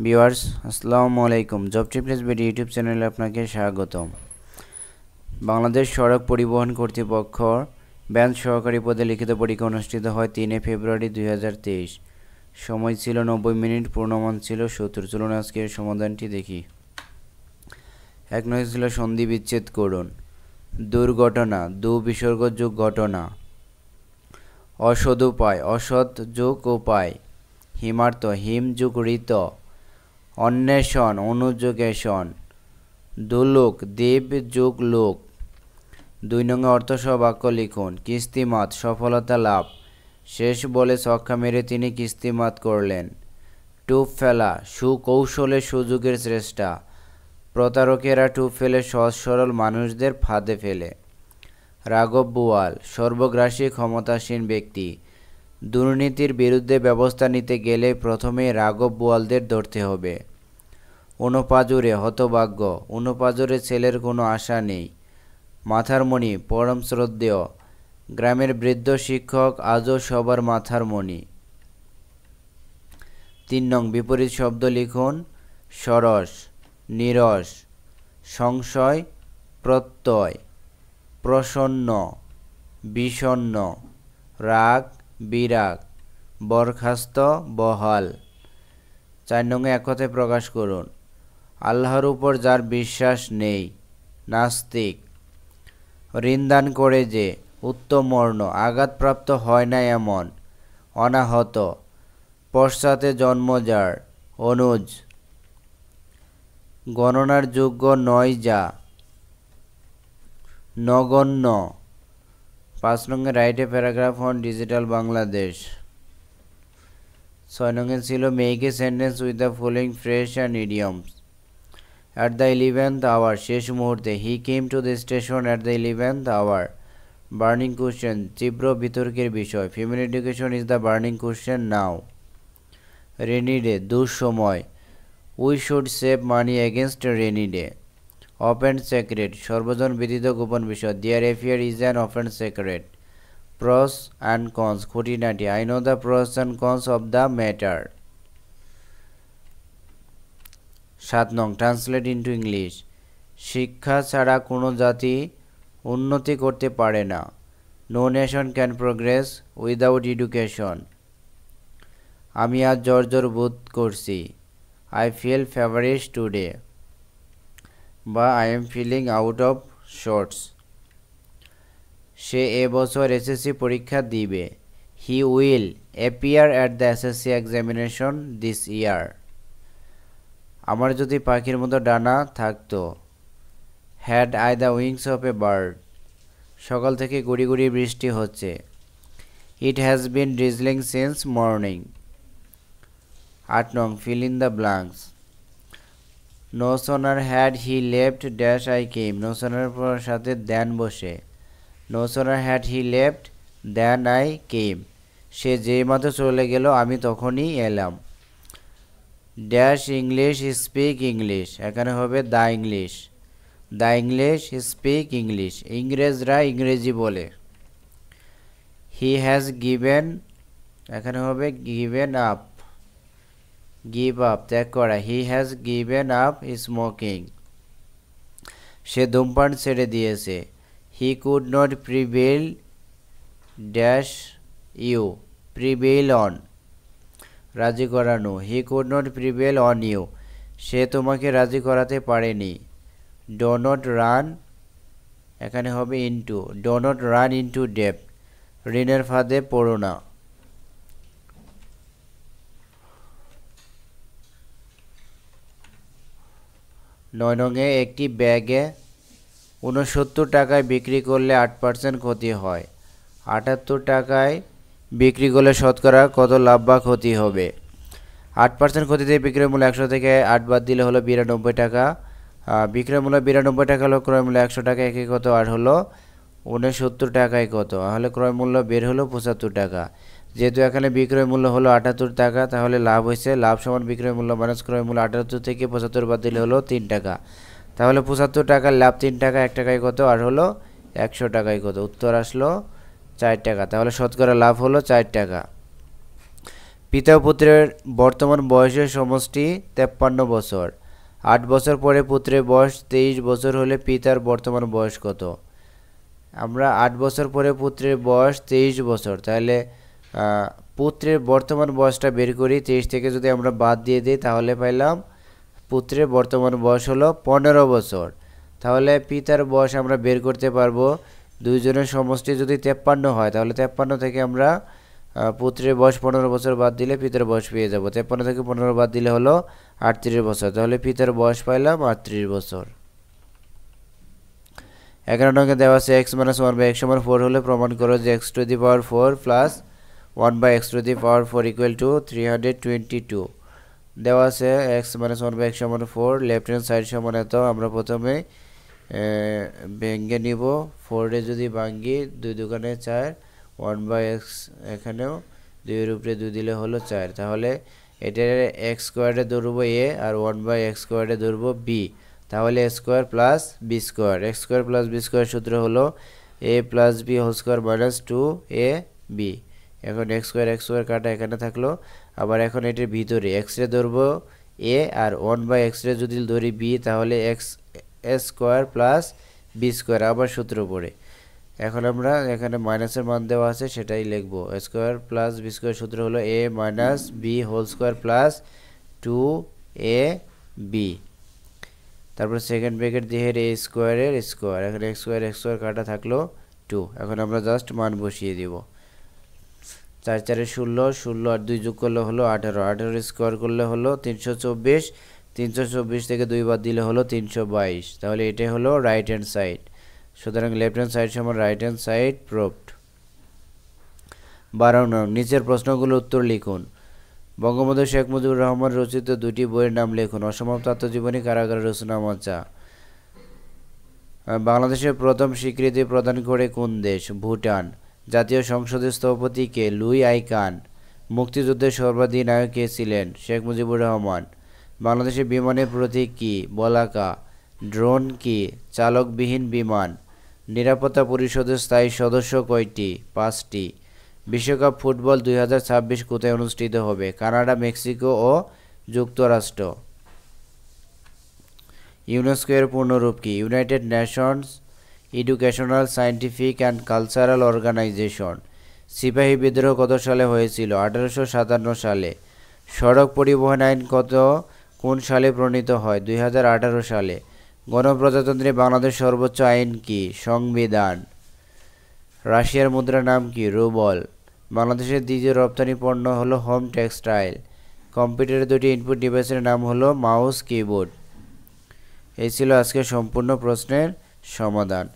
Viewers আসসালামু আলাইকুম। Job tips video YouTube চ্যানেলে আপনাকে স্বাগতম। বাংলাদেশ সড়ক পরিবহন কর্তৃপক্ষ ব্যাংক সহকারী পদে লিখিত পরীক্ষা অনুষ্ঠিত হয় 3 ফেব্রুয়ারি 2023। সময় ছিল 90 মিনিট, পূর্ণমান ছিল 70। চলুন আজকে সমাধানটি দেখি। 1 নং ছিল সন্ধি বিচ্ছেদ করুন। দুর্ঘটনা, দু বিসর্গ যোগ ঘটনা। অসৎ উপায়, অসৎ যোগ উপায়। হিমার্থ, হিম যোগ ঋত। অন্বেষণ, অনুযোগেশন। দুলোক, দেব যোগ লোক। 2 নং অর্থসহ বাক্য লিখুন। কিস্তিমাত, সফলতা লাভ। শেষ বলে ছক্কা মেরে তিনি কিস্তিমাত করলেন। টুপ ফেলা, সুকৌশলে সুযোগের চেষ্টা। প্রতারকেরা টুপ ফেলে সহজ সরল মানুষদের ফাঁদে ফেলে। রাঘব বোয়াল, সর্বগ্রাসী ক্ষমতাসীন ব্যক্তি। দুর্নীতির বিরুদ্ধে ব্যবস্থা নিতে গেলে প্রথমে রাঘব বোয়ালদের ধরতে হবে। অনুপাজুরে, হতভাগ্য। অনুপাজুরে ছেলের কোনো আশা নেই। মাথার মণি, পরম শ্রদ্ধেয়। গ্রামের বৃদ্ধ শিক্ষক আজও সবার মাথার মণি। 3 নং বিপরীত শব্দ লিখুন। সরস, নীরস। সংশয়, প্রত্যয়। প্রসন্ন, বিষণ্ণ। রাগ, বিরাগ। বরখাস্ত, বহাল। 4 নং এক কথায় প্রকাশ করুন। আল্লাহর উপর যার বিশ্বাস নেই, নাস্তিক। ঋণদান করে যে, উত্তম বর্ণ। আঘাতপ্রাপ্ত হয় না এমন, অনাহত। পশ্চাতে জন্ম যার, অনুজ। গণনার যোগ্য নয় যা, নগণ্য। 5 নং write a paragraph on digital Bangladesh. 6 নং ছিল make a sentence with the following fresh and idioms. At the 11th hour, শেষ মুহূর্তে। He came to the station at the 11th hour. Burning question, তীব্র বিতর্কের বিষয়। Female education is the burning question now. Rainy day, দুঃসময়। We should save money against a rainy day. Open secret, সর্বজন বিদিত গোপন বিষয়। Their affair is an open secret. Pros and cons, খুঁটিনাটি। I know the pros and cons of the matter. 7 নং translate into English. শিক্ষা ছাড়া কোনো জাতি উন্নতি করতে পারে না। No nation can progress without education. আমি আজ জর্জর বোধ করছি। আই ফিল ফেভারিশ টুডে, বা I am feeling out of sorts. সে এবছর এসএসসি পরীক্ষা দিবে। He will appear at the SSC examination this year. আমার যদি পাখির মতো ডানা থাকতো। Had I the wings of a bird. সকাল থেকে গুড়ি গুড়ি বৃষ্টি হচ্ছে। It has been drizzling since morning. 8 নং fill in the blanks. No sooner had he left dash I came. No sooner সাথে দ্যান বসে। No sooner had he left than I came. সে যেই মাত্র চলে গেল আমি তখনই এলাম। ড্যাশ ইংলিশ স্পিক ইংলিশ, এখানে হবে the English. The English speak English, ইংরেজরা ইংরেজি বলে। হি হ্যাজ গিভেন, এখানে হবে গিভেন আপ। গিভ আপ, ত্যাগ করা। He has given up smoking. সে ধূমপান ছেড়ে দিয়েছে। He could not prevail dash you, prevail on, রাজি করানো। He could not prevail on you, সে তোমাকে রাজি করাতে পারেনি। ডো নট রান, এখানে হবে into. Do not run into debt, ঋণের ফাঁদে পড়ো না। নয় নঙে একটি ব্যাগে 69 টাকায় বিক্রি করলে 8% ক্ষতি হয়। 78 টাকায় বিক্রি করলে শতকরা কত লাভ বা ক্ষতি হবে? 8% ক্ষতিতে বিক্রয় মূল্য 100 থেকে 8 বাদ দিলে হলো 92 টাকা। বিক্রয় মূল্য 92 টাকা হলো, ক্রয় মূল্য 100 টাকা, একে কত? আর হলো 69 টাকায় কত? তাহলে ক্রয় মূল্য বের হলো 75 টাকা। যেহেতু এখানে বিক্রয় মূল্য হলো 78 টাকা, তাহলে লাভ হয়েছে লাভ সমান বিক্রয় মূল্য মাইনাস ক্রয় মূল্য। 78 থেকে 75 বাদ দিলে হলো 3 টাকা। তাহলে 75 টাকার লাভ 3 টাকা, 1 টাকায় কত? আর হলো 100 টাকায় কত? উত্তর আসলো 4 টাকা। তাহলে শতকরা লাভ হলো 4 টাকা। পিতা ও পুত্রের বর্তমান বয়সের সমষ্টি 53 বছর। 8 বছর পরে পুত্রের বয়স 23 বছর হলে পিতার বর্তমান বয়স কত? আমরা 8 বছর পরে পুত্রের বয়স 23 বছর, তাহলে পুত্রের বর্তমান বয়সটা বের করি। 23 থেকে যদি আমরা বাদ দিয়ে দিই তাহলে পাইলাম পুত্রের বর্তমান বয়স হলো 15 বছর। তাহলে পিতার বয়স আমরা বের করতে পারবো। দুইজনের সমষ্টি যদি 53 হয় তাহলে 53 থেকে আমরা পুত্রের বয়স 15 বছর বাদ দিলে পিতার বয়স পেয়ে যাব। 53 থেকে 15 বাদ দিলে হলো 38 বছর। তাহলে পিতার বয়স পাইলাম 38 বছর। 11 নঙ্গে দেওয়া আছে x - 1/x = 4 হলে প্রমাণ করো যে x to the power 4 plus 1/x to the power 4 equal to 322। দেওয়া আছে x - 1/x = 4, left hand side সমান এত। আমরা প্রথমে ভেঙে নিব। 4 এ যদি ভাঙি 2 দোকানে 4, 1/x এখানেও 2 এর উপরে 2 দিলে হলো 4। তাহলে এটার x স্কয়ারে ধরবো a আর 1/x স্কয়ারে ধরবো b। তাহলে a square plus b square, x square plus b square সূত্র হলো a plus b whole square minus 2ab। এখন x স্কয়ার কাটা এখানে থাকলো। আবার এখন এটার ভিতরে x রে ধরবো a আর 1/x রে যদি ধরি b তাহলে x square plus b square, আবার সূত্র পড়ে। এখন আমরা এখানে মাইনাসের মান দেওয়া আছে সেটাই লিখব। a square plus b square সূত্র হলো a minus b whole square plus 2ab। তারপর সেকেন্ড ব্র্যাকেট দিয়ে a স্কয়ারের স্কয়ার, এখন x স্কয়ার কাটা থাকলো 2। এখন আমরা জাস্ট মান বসিয়ে দিব। 4 4 16, 16 আর 2 যোগ করলে হলো 18, 18 স্কয়ার করলে হলো 324, 324 থেকে 2 বাদ দিলে হলো 322। তাহলে এটাই হলো রাইট হ্যান্ড সাইড। সুতরাং লেফট হ্যান্ড সাইড সমান রাইট হ্যান্ড সাইড প্রুভড। 12 নং, নিচের প্রশ্নগুলোর উত্তর লিখুন। বঙ্গবন্ধু শেখ মুজিবুর রহমান রচিত দুটি বইয়ের নাম লিখুন। অসমাপ্ত আত্মজীবনী, কারাগারের রচনামঞ্চা। বাংলাদেশের প্রথম স্বীকৃতি প্রদান করে কোন দেশ? ভুটান। জাতীয় সংসদের স্থপতি কে? লুই আই কান। মুক্তিযুদ্ধের সর্বাধিনায়ক কে ছিলেন? শেখ মুজিবুর রহমান। বাংলাদেশের বিমানের প্রতীক কি? বলাকা। ড্রোন কি? চালকবিহীন বিমান। নিরাপত্তা পরিষদের স্থায়ী সদস্য কয়টি? 5টি। বিশ্বকাপ ফুটবল 2026 কোথায় অনুষ্ঠিত হবে? কানাডা, মেক্সিকো ও যুক্তরাষ্ট্র। ইউনেস্কো এর পূর্ণরূপ কি? United nations educational, scientific and cultural organization. সিপাহী বিদ্রোহ কত সালে হয়েছিল? 1857 সালে। সড়ক পরিবহন আইন কোন সালে প্রণীত হয়? 2018 সালে। গণপ্রজাতন্ত্রী বাংলাদেশ সর্বোচ্চ আইন কি? সংবিধান। রাশিয়ার মুদ্রার নাম কি? রুবল। বাংলাদেশের দ্বিতীয় রপ্তানি পণ্য হলো হোম টেক্সটাইল। কম্পিউটারের দুটি ইনপুট ডিভাইসের নাম হলো মাউস, কিবোর্ড। এই ছিল আজকের সম্পূর্ণ প্রশ্নের সমাধান।